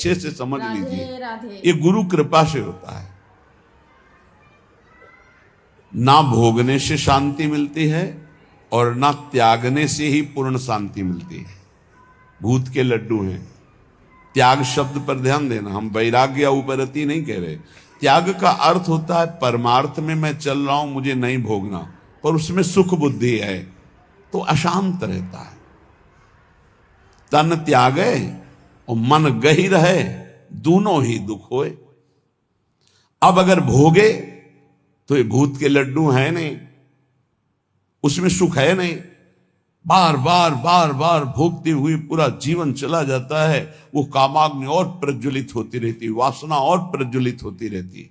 अच्छे से समझ लीजिए, राधे राधे। ये गुरु कृपा से होता है। ना भोगने से शांति मिलती है और ना त्यागने से ही पूर्ण शांति मिलती है। भूत के लड्डू हैं। त्याग शब्द पर ध्यान देना, हम वैराग्य या उपरति नहीं कह रहे। त्याग का अर्थ होता है परमार्थ में मैं चल रहा हूं, मुझे नहीं भोगना, पर उसमें सुख बुद्धि है तो अशांत रहता है। तन त्यागे और मन गही रहे, दोनों ही दुख होए। अब अगर भोगे तो ये भूत के लड्डू हैं नहीं, उसमें सुख है नहीं। बार बार बार बार भोगते हुए पूरा जीवन चला जाता है। वो कामाग्नि और प्रज्वलित होती रहती, वासना और प्रज्वलित होती रहती।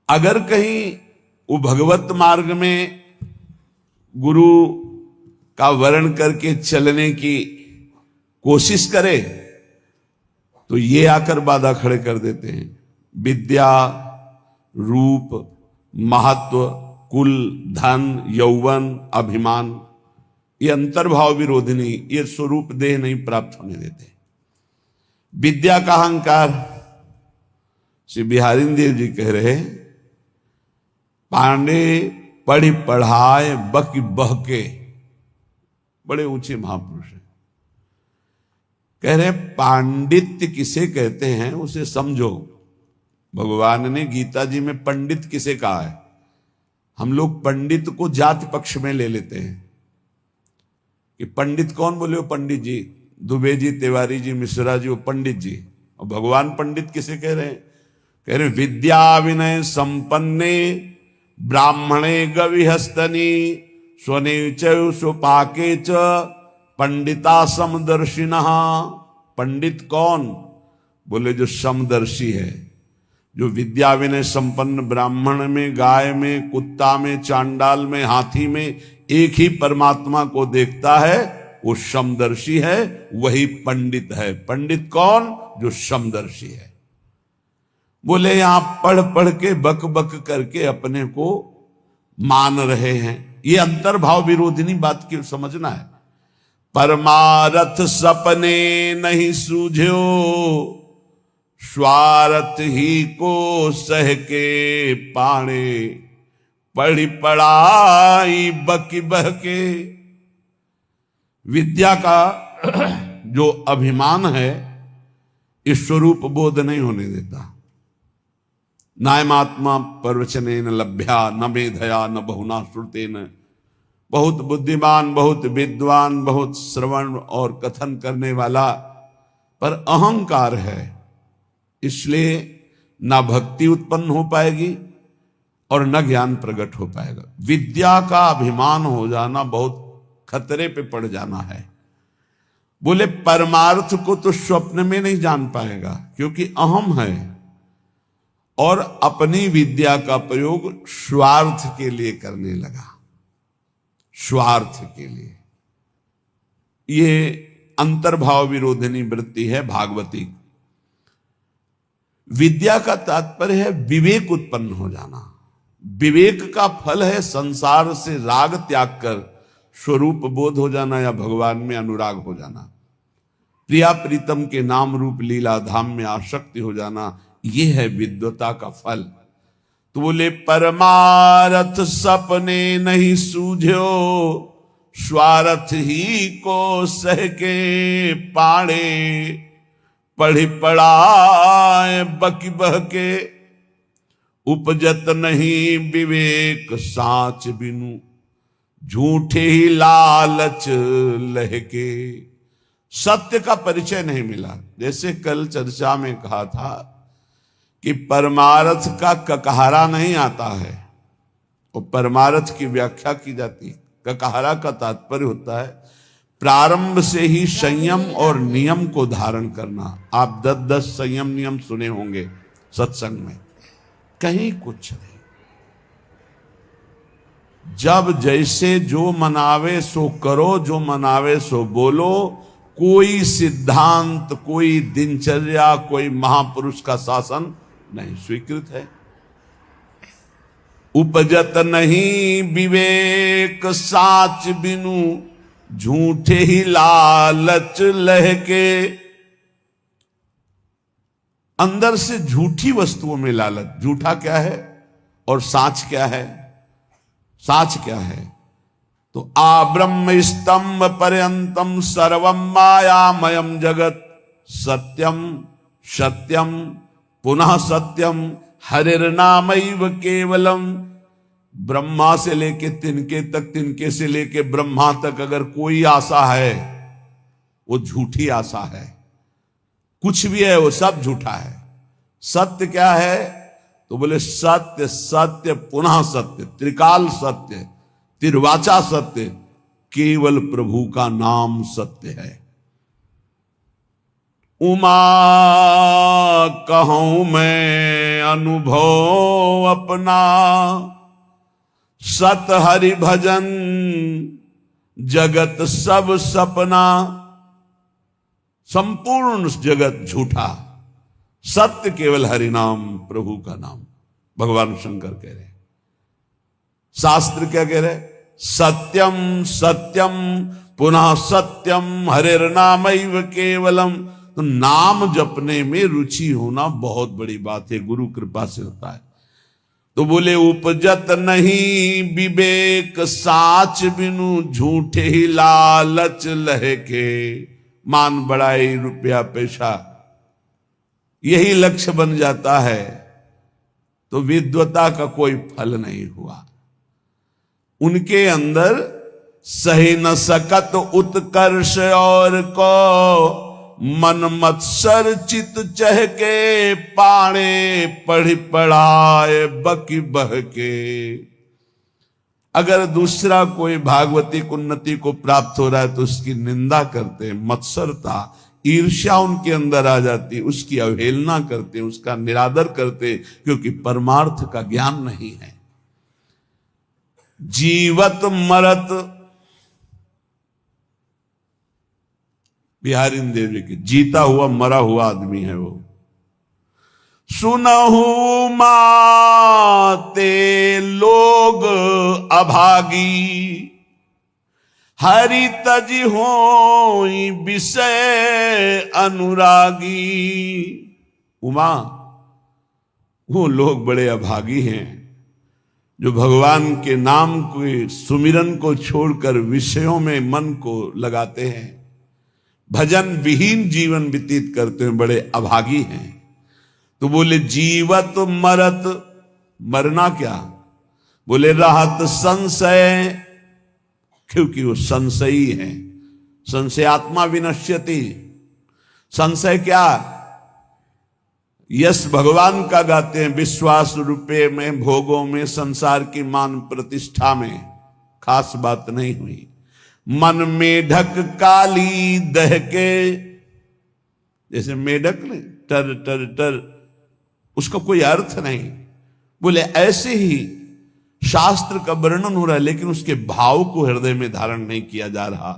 अगर कहीं वो भगवत मार्ग में गुरु का वर्ण करके चलने की कोशिश करे तो ये आकर बाधा खड़े कर देते हैं। विद्या, रूप, महत्व, कुल, धन, यौवन, अभिमान, ये अंतर्भाव विरोधिनी, ये स्वरूप देह नहीं प्राप्त होने देते। विद्या का अहंकार, श्री बिहारी देव जी कह रहे, पांडे पढ़ी पढ़ाए बकी बहके, बड़े ऊंचे महापुरुष हैं। कह रहे पांडित्य किसे कहते हैं उसे समझो। भगवान ने गीता जी में पंडित किसे कहा है। हम लोग पंडित को जाति पक्ष में ले लेते हैं कि पंडित कौन बोले, वो पंडित जी, दुबे जी, तिवारी जी, मिश्रा जी, वो पंडित जी। और भगवान पंडित किसे कह रहे हैं? कह रहे विद्या विनय संपन्ने ब्राह्मणे गविहस्तनी स्वने सुपाके च पंडिता समदर्शिनः। पंडित कौन? बोले जो समदर्शी है, जो विद्या विनय संपन्न ब्राह्मण में, गाय में, कुत्ता में, चांडाल में, हाथी में एक ही परमात्मा को देखता है, वो समदर्शी है, वही पंडित है। पंडित कौन? जो समदर्शी है। बोले यहां पढ़ पढ़ के बक बक करके अपने को मान रहे हैं, ये अंतर्भाव विरोधिनी बात की समझना है। परमारथ सपने नहीं सूझो, स्वार्थ ही को सह के पाणे, पढ़ी पढ़ाई बकी बहके। विद्या का जो अभिमान है, इस स्वरूप बोध नहीं होने देता। नायमात्मा प्रवचनेन लभ्या न मेधया न बहुना श्रुतेन। बहुत बुद्धिमान, बहुत विद्वान, बहुत श्रवण और कथन करने वाला, पर अहंकार है, इसलिए ना भक्ति उत्पन्न हो पाएगी और न ज्ञान प्रकट हो पाएगा। विद्या का अभिमान हो जाना बहुत खतरे पे पड़ जाना है। बोले परमार्थ को तो स्वप्न में नहीं जान पाएगा क्योंकि अहम है और अपनी विद्या का प्रयोग स्वार्थ के लिए करने लगा, स्वार्थ के लिए। ये अंतर्भाव विरोधिनी वृत्ति है भागवती। विद्या का तात्पर्य है विवेक उत्पन्न हो जाना। विवेक का फल है संसार से राग त्याग कर स्वरूप बोध हो जाना या भगवान में अनुराग हो जाना, प्रिया प्रीतम के नाम रूप लीला धाम में आसक्ति हो जाना। यह है विद्वता का फल। तो बोले परमारथ सपने नहीं सूझो, स्वार्थ ही को सह के पाणे, पढ़ी पढ़ाए बकी बहके। उपजत नहीं विवेक साच बिनु, झूठे ही लालच लहके। सत्य का परिचय नहीं मिला। जैसे कल चर्चा में कहा था कि परमार्थ का ककहरा नहीं आता है, और परमार्थ की व्याख्या की जाती। ककहरा का तात्पर्य होता है प्रारंभ से ही संयम और नियम को धारण करना। आप 10-10 संयम नियम सुने होंगे सत्संग में, कहीं कुछ नहीं। जब जैसे जो मनावे सो करो, जो मनावे सो बोलो। कोई सिद्धांत, कोई दिनचर्या, कोई महापुरुष का शासन नहीं स्वीकृत है। उपजत नहीं विवेक साच बिनु, झूठे ही लालच लहके। अंदर से झूठी वस्तुओं में लालच। झूठा क्या है और साच क्या है? साच क्या है? तो आ ब्रह्म स्तंभ पर्यंतम सर्वम मायामयम जगत सत्यम सत्यम पुनः सत्यम हरिर्नामैव केवलम। ब्रह्मा से लेके तिनके तक, तिनके से लेके ब्रह्मा तक अगर कोई आशा है वो झूठी आशा है। कुछ भी है वो सब झूठा है। सत्य क्या है? तो बोले सत्य सत्य पुनः सत्य, त्रिकाल सत्य, तिर्वाचा सत्य, केवल प्रभु का नाम सत्य है। उमा कहूं मैं अनुभव अपना, सत हरि भजन जगत सब सपना। संपूर्ण जगत झूठा, सत्य केवल हरि नाम, प्रभु का नाम। भगवान शंकर कह रहे, शास्त्र क्या कह रहे? सत्यम सत्यम पुनः सत्यम हरिर्नामैव केवलम। तो नाम जपने में रुचि होना बहुत बड़ी बात है, गुरु कृपा से होता है। तो बोले उपजत नहीं विवेक साच बिनु, झूठे ही लालच लहके। मान बढ़ाई रुपया पैसा यही लक्ष्य बन जाता है तो विद्वता का कोई फल नहीं हुआ। उनके अंदर सही न सकत उत्कर्ष और को, मन मत्सर चित चहके। पाणे पढ़ पढ़ाए बकी बहके। अगर दूसरा कोई भागवतिक उन्नति को प्राप्त हो रहा है तो उसकी निंदा करते, मत्सरता ईर्ष्या उनके अंदर आ जाती, उसकी अवहेलना करते, उसका निरादर करते, क्योंकि परमार्थ का ज्ञान नहीं है। जीवत मरत, बिहारी देवी की जीता हुआ मरा हुआ आदमी है वो। सुनहु माते लोग अभागी, हरि तज होई विषय अनुरागी। उमा, वो लोग बड़े अभागी हैं जो भगवान के नाम के सुमिरन को छोड़कर विषयों में मन को लगाते हैं, भजन विहीन जीवन व्यतीत करते हैं, बड़े अभागी हैं। तो बोले जीवत मरत, मरना क्या? बोले रहत संशय, क्योंकि वो संशयी है। संशयात्मा विनश्यति। संशय क्या? यश भगवान का गाते हैं, विश्वास रुपये में, भोगों में, संसार की मान प्रतिष्ठा में खास बात नहीं हुई। मन मेढक काली दह के, जैसे मेढक ने टर टर टर, उसका कोई अर्थ नहीं। बोले ऐसे ही शास्त्र का वर्णन हो रहा है लेकिन उसके भाव को हृदय में धारण नहीं किया जा रहा।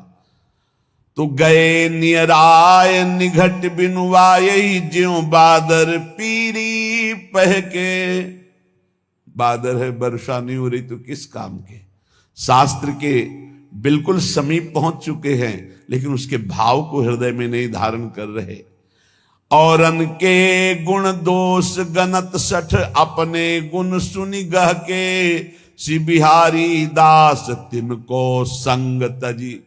तो गए नियराय निघट बिनुवाय, ज्यों बादर पीरी पह के। बादर है, वर्षा नहीं हो रही तो किस काम के? शास्त्र के बिल्कुल समीप पहुंच चुके हैं लेकिन उसके भाव को हृदय में नहीं धारण कर रहे। और अनके गुण दोष गनत सठ, अपने गुण सुनि गह के। श्री बिहारी दास तिनको संग तजी,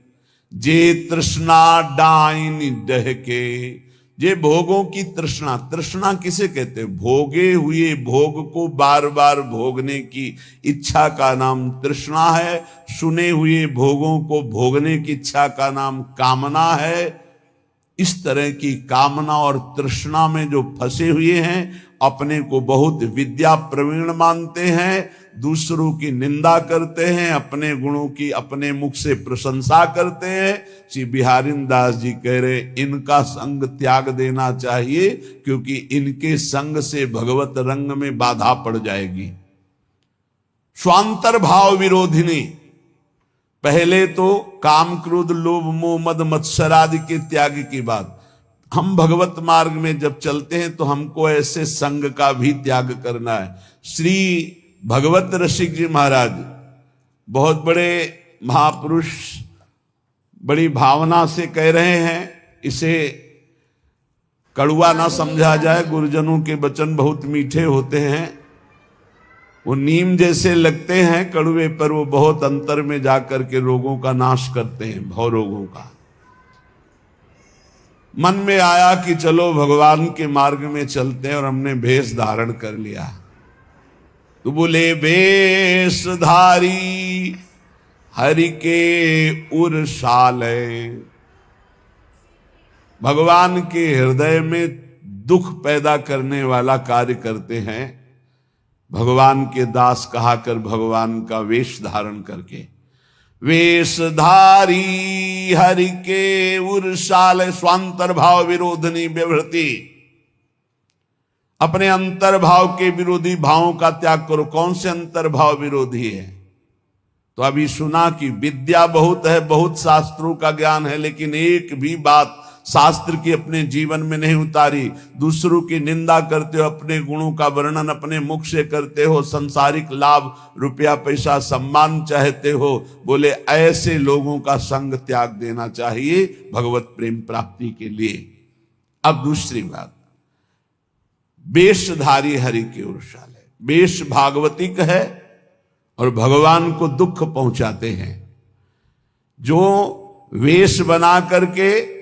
जे तृष्णा डाइन डह के। जे भोगों की तृष्णा, तृष्णा किसे कहते हैं? भोगे हुए भोग को बार बार भोगने की इच्छा का नाम तृष्णा है। सुने हुए भोगों को भोगने की इच्छा का नाम कामना है। इस तरह की कामना और तृष्णा में जो फंसे हुए हैं, अपने को बहुत विद्या प्रवीण मानते हैं, दूसरों की निंदा करते हैं, अपने गुणों की अपने मुख से प्रशंसा करते हैं। श्री बिहारी दास जी कह रहे इनका संग त्याग देना चाहिए, क्योंकि इनके संग से भगवत रंग में बाधा पड़ जाएगी। स्वांतर भाव विरोधिनी, पहले तो काम क्रोध लोभ मोह मद मत्सर आदि के त्याग की बात। हम भगवत मार्ग में जब चलते हैं तो हमको ऐसे संग का भी त्याग करना है। श्री भगवत रसिक जी महाराज बहुत बड़े महापुरुष, बड़ी भावना से कह रहे हैं, इसे कड़वा ना समझा जाए, गुरुजनों के वचन बहुत मीठे होते हैं, वो नीम जैसे लगते हैं कड़वे, पर वो बहुत अंतर में जाकर के रोगों का नाश करते हैं, भव रोगों का। मन में आया कि चलो भगवान के मार्ग में चलते हैं, और हमने भेष धारण कर लिया। तो बोले वेशधारी हरि के उर शाले, भगवान के हृदय में दुख पैदा करने वाला कार्य करते हैं। भगवान के दास कहा कर भगवान का वेश धारण करके, वेशधारी हरि के उर शाले स्वांतर भाव विरोधनी व्यवृति, अपने अंतर्भाव के विरोधी भावों का त्याग करो। कौन से अंतर्भाव विरोधी है? तो अभी सुना कि विद्या बहुत है, बहुत शास्त्रों का ज्ञान है, लेकिन एक भी बात शास्त्र की अपने जीवन में नहीं उतारी। दूसरों की निंदा करते हो, अपने गुणों का वर्णन अपने मुख से करते हो, संसारिक लाभ, रुपया पैसा, सम्मान चाहते हो। बोले ऐसे लोगों का संग त्याग देना चाहिए भगवत प्रेम प्राप्ति के लिए। अब दूसरी बात, वेशधारी हरि के उर शाले, वेश भागवतिक है और भगवान को दुख पहुंचाते हैं। जो वेश बना करके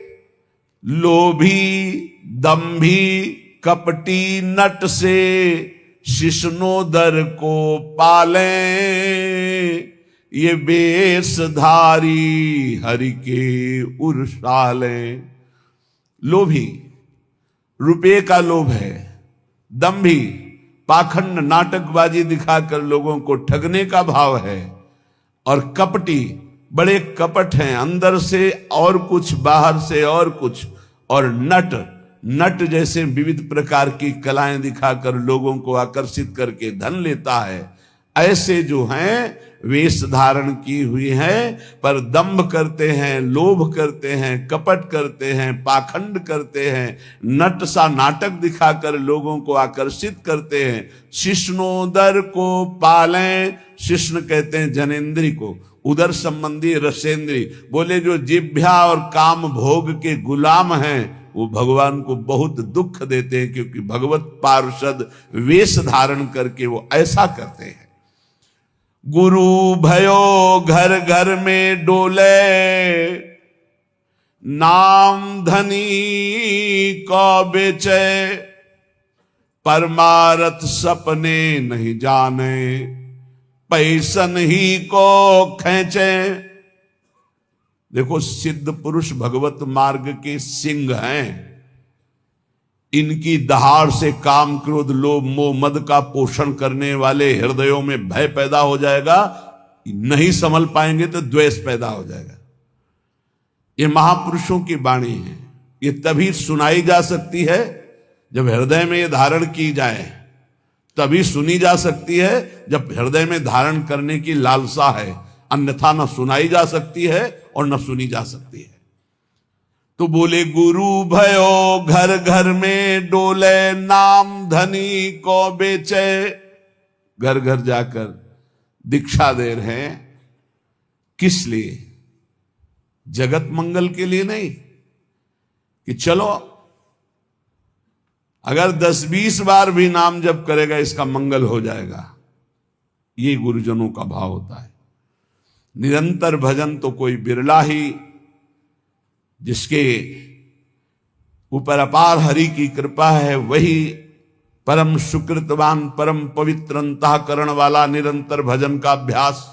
लोभी, दंभी, कपटी नट से शिष्णोदर को पाले, ये वेशधारी हरि के उर शाले। लोभी, रुपये का लोभ है, दंभी, पाखंड नाटकबाजी दिखाकर लोगों को ठगने का भाव है, और कपटी, बड़े कपट हैं, अंदर से और कुछ, बाहर से और कुछ, और नट जैसे विविध प्रकार की कलाएं दिखाकर लोगों को आकर्षित करके धन लेता है। ऐसे जो हैं वेश धारण की हुई है, पर दंभ करते हैं, लोभ करते हैं, कपट करते हैं, पाखंड करते हैं, नट सा नाटक दिखाकर लोगों को आकर्षित करते हैं। शिष्णोदर को पालें, शिष्ण कहते हैं जनेन्द्री को, उदर संबंधी रसेंद्री। बोले जो जिभ्या और काम भोग के गुलाम हैं वो भगवान को बहुत दुख देते हैं, क्योंकि भगवत पार्षद वेश धारण करके वो ऐसा करते हैं। गुरु भयो घर घर में डोले, नाम धनी को बेचे, परमारथ सपने नहीं जाने, पैसन ही को खींचे। देखो सिद्ध पुरुष भगवत मार्ग के सिंह हैं, इनकी दहाड़ से काम क्रोध लोभ मोह मद का पोषण करने वाले हृदयों में भय पैदा हो जाएगा, नहीं संभल पाएंगे तो द्वेष पैदा हो जाएगा। ये महापुरुषों की वाणी है, ये तभी सुनाई जा सकती है जब हृदय में ये धारण की जाए, तभी सुनी जा सकती है जब हृदय में धारण करने की लालसा है, अन्यथा न सुनाई जा सकती है और न सुनी जा सकती है। तो बोले गुरु भयो घर घर में डोले, नाम धनी को बेचे। घर घर जाकर दीक्षा दे रहे हैं, किस लिए? जगत मंगल के लिए नहीं कि चलो अगर 10-20 बार भी नाम जप करेगा इसका मंगल हो जाएगा। ये गुरुजनों का भाव होता है। निरंतर भजन तो कोई बिरला ही, जिसके ऊपर अपार हरि की कृपा है, वही परम सुकृतवान, परम पवित्र अंतःकरण वाला निरंतर भजन का अभ्यास।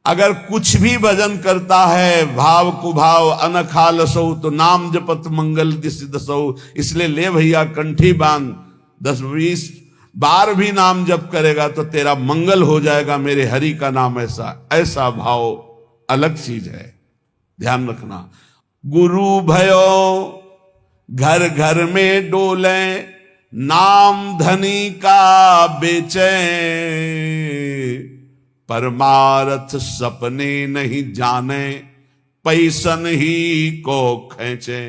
अगर कुछ भी भजन करता है भाव कुभाव अनखालसौ, तो नाम जपत मंगल दिस दसौ। इसलिए ले भैया कंठी बांध, 10-20 बार भी नाम जप करेगा तो तेरा मंगल हो जाएगा मेरे हरि का नाम। ऐसा भाव अलग चीज है, ध्यान रखना। गुरु भयो घर घर में डोले, नाम धनी का बेचे, परमारथ सपने नहीं जाने, पैसन ही को खींचे।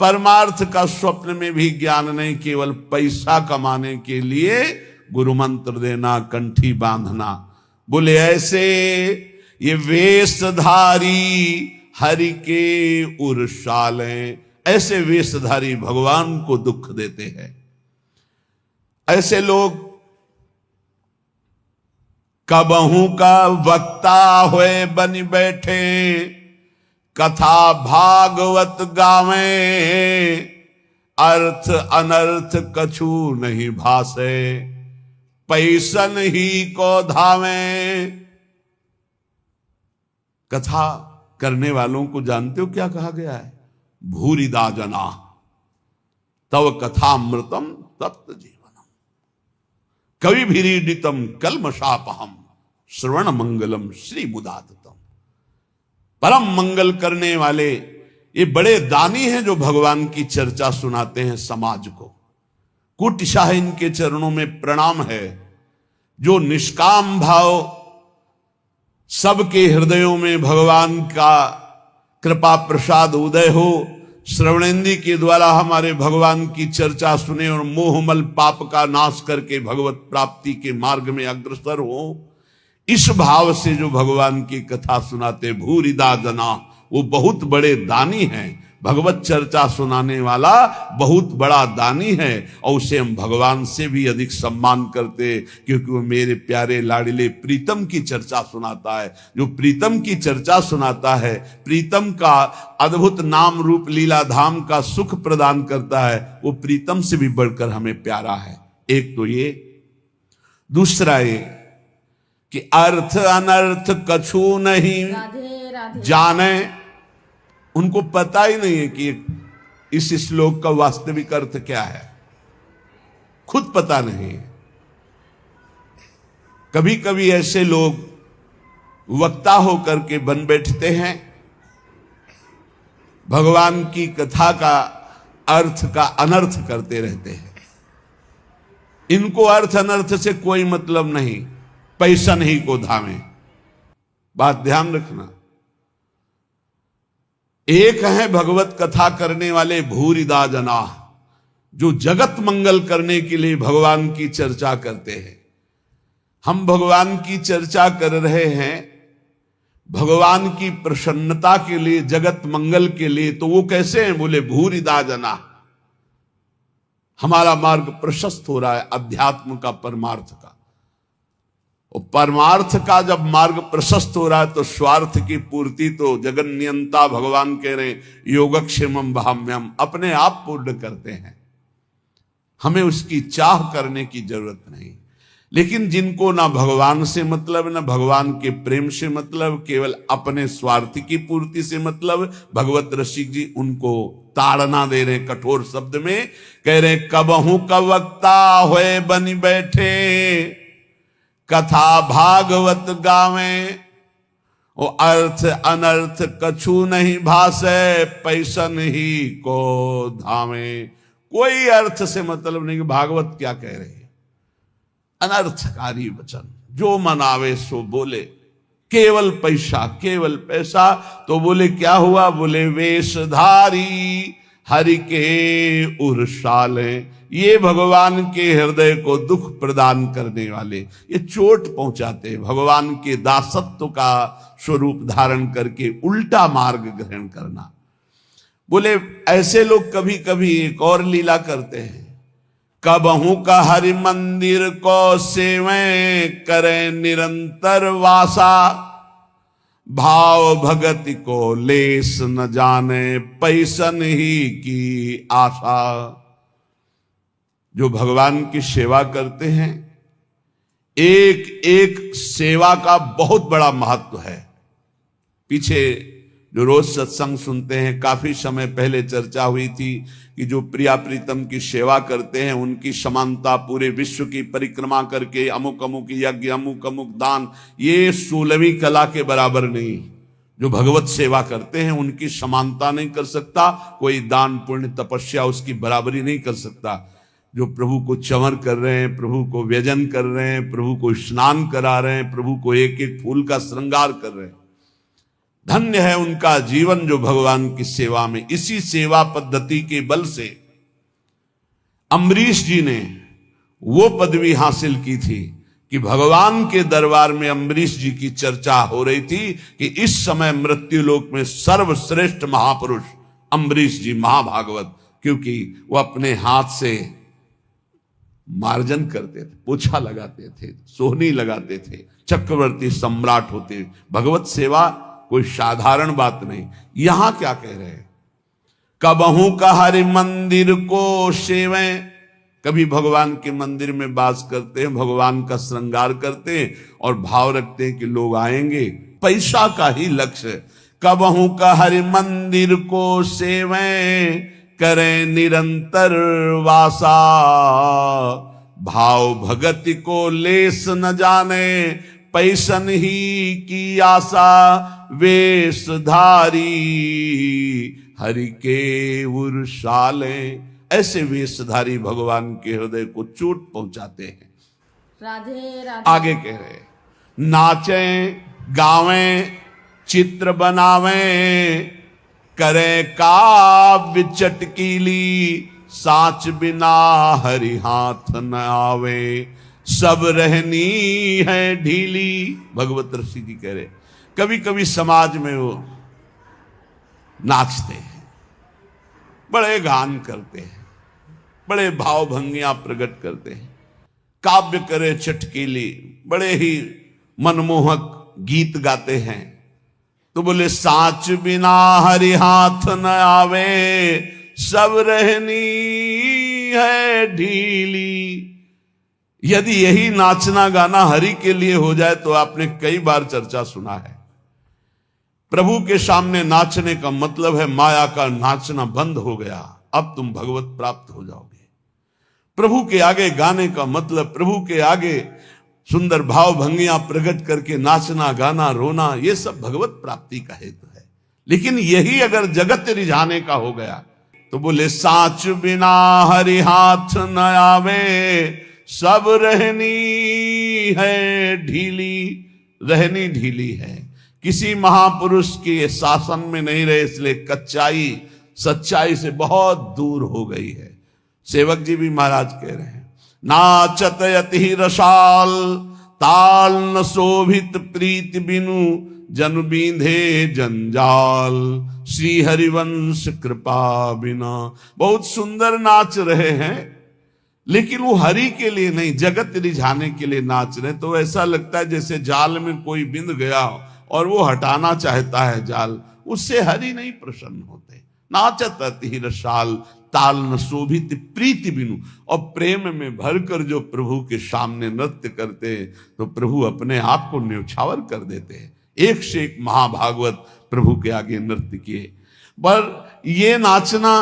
परमार्थ का स्वप्न में भी ज्ञान नहीं, केवल पैसा कमाने के लिए गुरु मंत्र देना, कंठी बांधना। बोले ऐसे ये वेशधारी हरि के उर शाले, ऐसे वेशधारी भगवान को दुख देते हैं। ऐसे लोग कबहू का वक्ता हुए बन बैठे, कथा भागवत गावे, अर्थ अनर्थ कछु नहीं भासे, पैसन ही को धावे। कथा करने वालों को जानते हो क्या कहा गया है? भूरिदा जना तव कथामृतम तप्त जीवनम, कवि भीरीडितम कलमशापहम, श्रवण मंगलम श्री मुदाततम। परम मंगल करने वाले ये बड़े दानी हैं जो भगवान की चर्चा सुनाते हैं समाज को। कुटिशाह इनके चरणों में प्रणाम है। जो निष्काम भाव सबके हृदयों में भगवान का कृपा प्रसाद उदय हो, श्रवणेंद्री के द्वारा हमारे भगवान की चर्चा सुने और मोहमल पाप का नाश करके भगवत प्राप्ति के मार्ग में अग्रसर हो, इस भाव से जो भगवान की कथा सुनाते भूरिदा जना, वो बहुत बड़े दानी हैं। भगवत चर्चा सुनाने वाला बहुत बड़ा दानी है और उसे हम भगवान से भी अधिक सम्मान करते, क्योंकि वो मेरे प्यारे लाडले प्रीतम की चर्चा सुनाता है। जो प्रीतम की चर्चा सुनाता है, प्रीतम का अद्भुत नाम रूप लीला धाम का सुख प्रदान करता है, वो प्रीतम से भी बढ़कर हमें प्यारा है। एक तो ये, दूसरा ये कि अर्थ अनर्थ कछु नहीं राधे राधे जाने। उनको पता ही नहीं है कि इस श्लोक का वास्तविक अर्थ क्या है, खुद पता नहीं। कभी कभी ऐसे लोग वक्ता होकर के बन बैठते हैं, भगवान की कथा का अर्थ का अनर्थ करते रहते हैं। इनको अर्थ अनर्थ से कोई मतलब नहीं, पैसन ही को धामे। बात ध्यान रखना। एक है भगवत कथा करने वाले भूरिदा जना, जो जगत मंगल करने के लिए भगवान की चर्चा करते हैं। हम भगवान की चर्चा कर रहे हैं भगवान की प्रसन्नता के लिए, जगत मंगल के लिए, तो वो कैसे हैं? बोले भूरिदा जना। हमारा मार्ग प्रशस्त हो रहा है अध्यात्म का, परमार्थ का। और परमार्थ का जब मार्ग प्रशस्त हो रहा है तो स्वार्थ की पूर्ति तो जगन्नियंता भगवान कह रहे योगक्षेमम भाम्यम, अपने आप पूर्ण करते हैं। हमें उसकी चाह करने की जरूरत नहीं। लेकिन जिनको ना भगवान से मतलब, ना भगवान के प्रेम से मतलब, केवल अपने स्वार्थ की पूर्ति से मतलब, भगवत रसिक जी उनको ताड़ना दे रहे कठोर शब्द में। कह रहे कबहू का वक्ता होए बनी बैठे, कथा भागवत गावे, वो अर्थ अनर्थ कछु नहीं भासे, पैसन ही को धामे। कोई अर्थ से मतलब नहीं कि भागवत क्या कह रहे हैं, अनर्थकारी वचन, जो मन आवे सो बोले, केवल पैसा, केवल पैसा। तो बोले क्या हुआ? बोले वेशधारी हरि के उर्साले, ये भगवान के हृदय को दुख प्रदान करने वाले, ये चोट पहुंचाते, भगवान के दासत्व का स्वरूप धारण करके उल्टा मार्ग ग्रहण करना। बोले ऐसे लोग कभी कभी एक और लीला करते हैं, कबहू का हरि मंदिर को सेवे करे निरंतर वासा, भाव भगति को लेस न जाने, पैसन ही की आशा। जो भगवान की सेवा करते हैं, एक एक सेवा का बहुत बड़ा महत्व है। पीछे जो रोज सत्संग सुनते हैं, काफी समय पहले चर्चा हुई थी कि जो प्रिया प्रीतम की सेवा करते हैं उनकी समानता पूरे विश्व की परिक्रमा करके अमुक अमुक यज्ञ, अमुक अमुक दान, ये 16वीं कला के बराबर नहीं। जो भगवत सेवा करते हैं उनकी समानता नहीं कर सकता कोई, दान पुण्य तपस्या उसकी बराबरी नहीं कर सकता। जो प्रभु को चंवर कर रहे हैं, प्रभु को व्यजन कर रहे हैं, प्रभु को स्नान करा रहे हैं, प्रभु को एक एक फूल का श्रृंगार कर रहे हैं, धन्य है उनका जीवन जो भगवान की सेवा में। इसी सेवा पद्धति के बल से अम्बरीश जी ने वो पदवी हासिल की थी कि भगवान के दरबार में अम्बरीश जी की चर्चा हो रही थी कि इस समय मृत्युलोक में सर्वश्रेष्ठ महापुरुष अम्बरीश जी महाभागवत, क्योंकि वो अपने हाथ से मार्जन करते थे, पोछा लगाते थे, सोहनी लगाते थे, चक्रवर्ती सम्राट होते। भगवत सेवा कोई साधारण बात नहीं। यहां क्या कह रहे हैं, कबहू का हरि मंदिर को सेवें, कभी भगवान के मंदिर में वास करते हैं, भगवान का श्रृंगार करते हैं और भाव रखते हैं कि लोग आएंगे, पैसा का ही लक्ष्य। कबहू का हरि मंदिर को सेवें, करें निरंतर वासा, भाव भगति को लेस न जाने, पैसन ही की आशा, वेशधारी हरि के उर्शाले। ऐसे वेशधारी भगवान के हृदय को चोट पहुंचाते हैं। राधे राधे। आगे कह रहे, नाचें गावें चित्र बनावें, करें काव्य चटकीली, साच बिना हरि हाथ न आवे, सब रहनी है ढीली। भगवत ऋषि जी कह रहे, कभी कभी समाज में वो नाचते हैं, बड़े गान करते हैं, बड़े भाव भंगियां प्रकट करते हैं, काव्य करे चटकीली, बड़े ही मनमोहक गीत गाते हैं। तो बोले साच बिना हरि हाथ न आवे, सब रहनी है ढीली। यदि यही नाचना गाना हरि के लिए हो जाए तो आपने कई बार चर्चा सुना है, प्रभु के सामने नाचने का मतलब है माया का नाचना बंद हो गया, अब तुम भगवत प्राप्त हो जाओगे। प्रभु के आगे गाने का मतलब प्रभु के आगे सुंदर भाव भंगियां प्रकट करके नाचना गाना रोना, ये सब भगवत प्राप्ति का हेतु है। लेकिन यही अगर जगत रिझाने का हो गया तो बोले साच बिना हरि हाथ न आवे, सब रहनी है ढीली। रहनी ढीली है, किसी महापुरुष के शासन में नहीं रहे, इसलिए कच्चाई सच्चाई से बहुत दूर हो गई है। सेवक जी भी महाराज कह रहे हैं, नाचत यति रसाल, ताल न शोभित प्रीति बिनु, जन बींधे जंजाल, श्री हरिवंश कृपा बिना। बहुत सुंदर नाच रहे हैं, लेकिन वो हरि के लिए नहीं, जगत रिझाने के लिए नाच रहे। तो ऐसा लगता है जैसे जाल में कोई बिंद गया और वो हटाना चाहता है जाल, उससे हरि नहीं प्रसन्न होते। नाचत अति रसाल, ताल न शोभित प्रीति बिनु। और प्रेम में भरकर जो प्रभु के सामने नृत्य करते हैं तो प्रभु अपने आप को न्यौछावर कर देते हैं। एक से एक महाभागवत प्रभु के आगे नृत्य किए। पर ये नाचना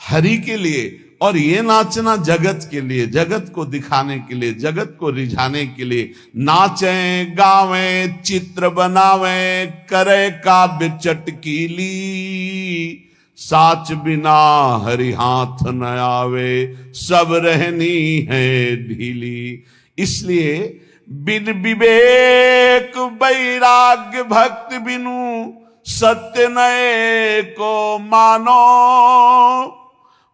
हरि के लिए और ये नाचना जगत के लिए, जगत को दिखाने के लिए, जगत को रिझाने के लिए। नाचें गावें चित्र बनावें, करे काव्य चटकीली, साच बिना हरि हाथ न आवे, सब रहनी है ढीली। इसलिए बिन विवेक वैराग्य भक्ति बिनु, सत्य नए को मानो,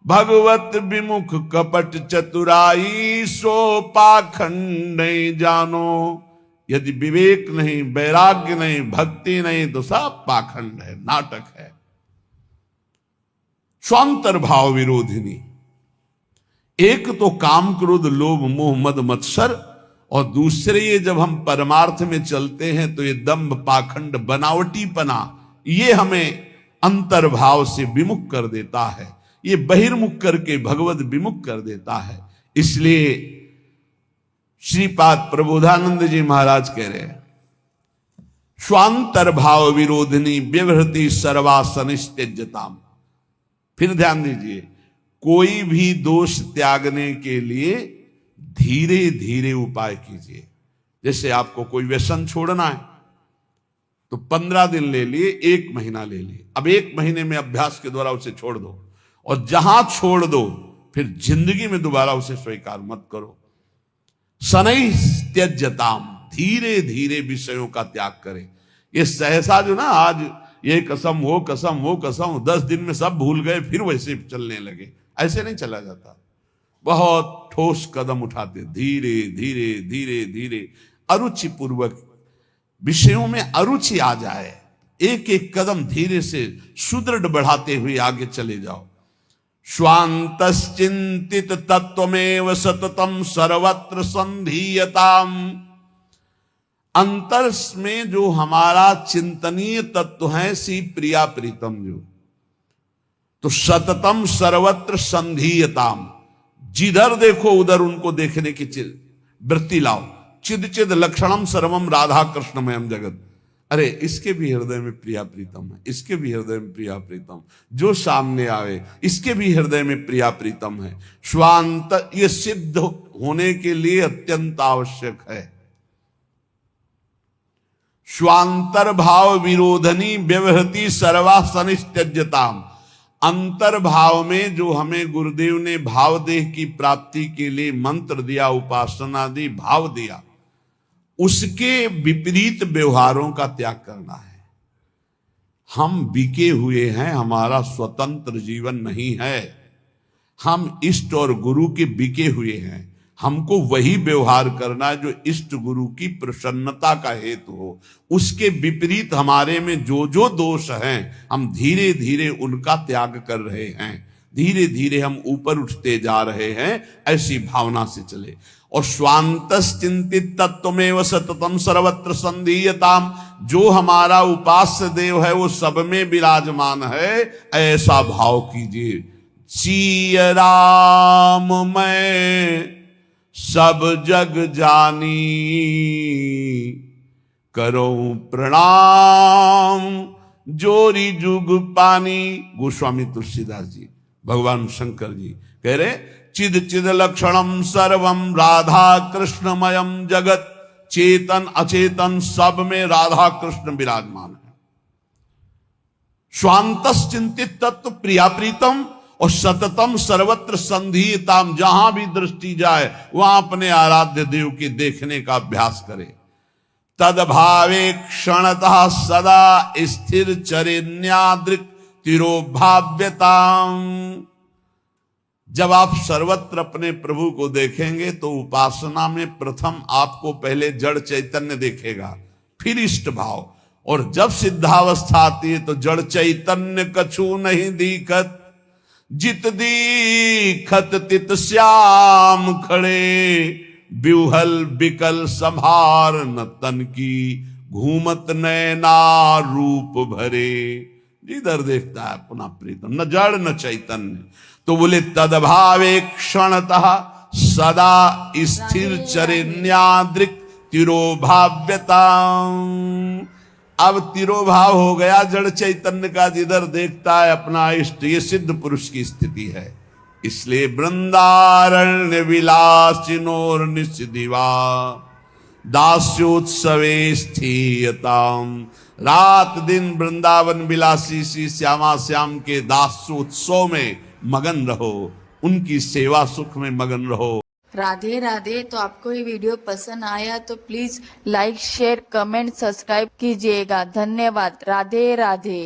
भगवत विमुख कपट चतुराई, सो पाखंड नहीं जानो। यदि विवेक नहीं, वैराग्य नहीं, भक्ति नहीं तो सब पाखंड है, नाटक है। स्वांतर भाव विरोधिनी, एक तो काम क्रोध लोभ मोह मद मत्सर, और दूसरे ये जब हम परमार्थ में चलते हैं तो ये दंभ पाखंड बनावटीपना, ये हमें अंतर्भाव से विमुख कर देता है, ये बहिर्मुख करके भगवत विमुख कर देता है। इसलिए श्रीपाद प्रबोधानंद जी महाराज कह रहे हैं, स्वांतर भाव विरोधिनी व्यवहृति सर्वासनित्यजताम। फिर ध्यान दीजिए, कोई भी दोष त्यागने के लिए धीरे धीरे उपाय कीजिए। जैसे आपको कोई व्यसन छोड़ना है तो 15 दिन ले लिए, 1 महीना ले लिए, अब 1 महीने में अभ्यास के द्वारा उसे छोड़ दो, और जहां छोड़ दो फिर जिंदगी में दोबारा उसे स्वीकार मत करो। शनै त्यज्यताम, धीरे धीरे विषयों का त्याग करें। ये सहसा जो ना आज ये कसम वो कसम वो कसम, 10 दिन में सब भूल गए, फिर वैसे चलने लगे, ऐसे नहीं चला जाता। बहुत ठोस कदम उठाते, धीरे धीरे धीरे धीरे, अरुचि पूर्वक, विषयों में अरुचि आ जाए, एक एक कदम धीरे से सुदृढ़ बढ़ाते हुए आगे चले जाओ। स्वांतश्चिंतित तत्वमेव सततम सर्वत्र संधीयताम। अंतर में जो हमारा चिंतनीय तत्व है सी प्रिया प्रीतम जो, तो सततम सर्वत्र संधीयताम, जिधर देखो उधर उनको देखने की वृत्ति लाओ। चिद चिद लक्षणम सर्वम राधा कृष्णमयम जगत। अरे इसके भी हृदय में प्रिया प्रीतम है, इसके भी हृदय में प्रिया प्रीतम, जो सामने आवे इसके भी हृदय में प्रिया प्रीतम है। स्वांत ये सिद्ध होने के लिए अत्यंत आवश्यक है। स्वांतर भाव विरोधनी व्यवहृति सर्वा सनित्यज्यताम। अंतर्भाव में जो हमें गुरुदेव ने भावदेह की प्राप्ति के लिए मंत्र दिया, उपासना दी, भाव दिया, उसके विपरीत व्यवहारों का त्याग करना है। हम बिके हुए हैं, हमारा स्वतंत्र जीवन नहीं है। हम इष्ट और गुरु के बिके हुए हैं। हमको वही व्यवहार करना है जो इष्ट गुरु की प्रसन्नता का हेतु हो। उसके विपरीत हमारे में जो जो दोष हैं, हम धीरे धीरे उनका त्याग कर रहे हैं। धीरे धीरे हम ऊपर उठते जा रहे हैं, ऐसी भावना से चले। और स्वांतश्चिंतित तत्वमेव सततम सर्वत्र संधीयताम, जो हमारा उपास्य देव है वो सब में विराजमान है, ऐसा भाव कीजिए। सिय राम मैं सब जग जानी, करो प्रणाम जोरी जुग पानी। गोस्वामी तुलसीदास जी, भगवान शंकर जी कह रहे, चिद चिद लक्षणम सर्वम राधा कृष्णमयम जगत। चेतन अचेतन सब में राधा कृष्ण विराजमान है। स्वांतश्चिंतित तत्व प्रिया प्रीतम और सततम सर्वत्र संधीयताम। जहां भी दृष्टि जाए वहां अपने आराध्य देव के देखने का अभ्यास करे। तदभावे क्षणतः सदा स्थिर चरिन्यादृक् तिरोभाव्यताम। जब आप सर्वत्र अपने प्रभु को देखेंगे तो उपासना में प्रथम आपको पहले जड़ चैतन्य देखेगा, फिर इष्ट भाव, और जब सिद्धावस्था आती है तो जड़ चैतन्य कछु नहीं दिखत, जित दीखत तित श्याम खड़े। ब्यूहल बिकल संभार न तन की, घूमत नैना रूप भरे। जिधर देखता है अपना प्रीतम, न जड़ न चैतन्य। तो बोले तदभावे क्षणतः सदा स्थिर चरिन्यादृक् तिरोभाव्यता। अब तिरोभाव हो गया जड़ चैतन्य का, जिधर देखता है अपना इष्ट। ये सिद्ध पुरुष की स्थिति है। इसलिए वृंदारण्य विलासिनोर निषदिवा दास्योत्सवे स्थीयताम। रात दिन वृंदावन विलासी श्री श्यामा श्याम के दास्योत्सव में मगन रहो, उनकी सेवा सुख में मगन रहो। राधे राधे। तो आपको ये वीडियो पसंद आया तो please like share comment subscribe कीजिएगा। धन्यवाद। राधे राधे।